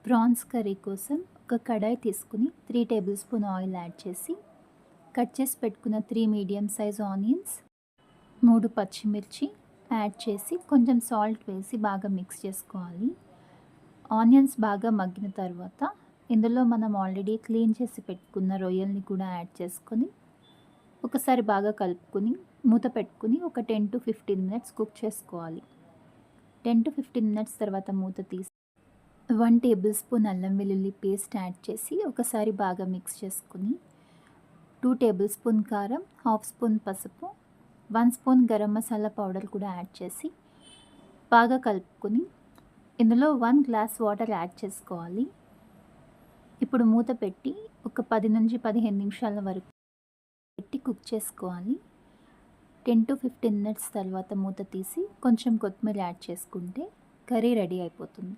Prawns curry కోసం ఒక కడాయి తీసుకుని 3 టేబుల్ స్పూన్ ఆయిల్ యాడ్ చేసి కట్ చేసి పెట్టుకున్న 3 మీడియం సైజ్ ఆనియన్స్, 3 పచ్చిమిర్చి యాడ్ చేసి కొంచెం సాల్ట్ వేసి బాగా మిక్స్ చేసుకోవాలి. ఆనియన్స్ బాగా మగ్గిన తర్వాత ఇందులో మనం ఆల్రెడీ క్లీన్ చేసి పెట్టుకున్న రొయ్యల్ని కూడా యాడ్ చేసుకొని ఒకసారి బాగా కలుపుకొని మూత పెట్టుకుని ఒక 10 to 15 మినిట్స్ కుక్ చేసుకోవాలి. 10 to 15 మినిట్స్ తర్వాత మూత తీసి 1 టేబుల్ స్పూన్ అల్లం వెల్లుల్లి పేస్ట్ యాడ్ చేసి ఒకసారి బాగా మిక్స్ చేసుకుని 2 టేబుల్ స్పూన్ కారం, హాఫ్ స్పూన్ పసుపు, 1 స్పూన్ గరం మసాలా పౌడర్ కూడా యాడ్ చేసి బాగా కలుపుకొని ఇందులో 1 గ్లాస్ వాటర్ యాడ్ చేసుకోవాలి. ఇప్పుడు మూత పెట్టి ఒక 10 నుంచి 15 నిమిషాల వరకు పెట్టి కుక్ చేసుకోవాలి. 10 to 15 మినిట్స్ తర్వాత మూత తీసి కొంచెం కొత్తిమీర యాడ్ చేసుకుంటే కర్రీ రెడీ అయిపోతుంది.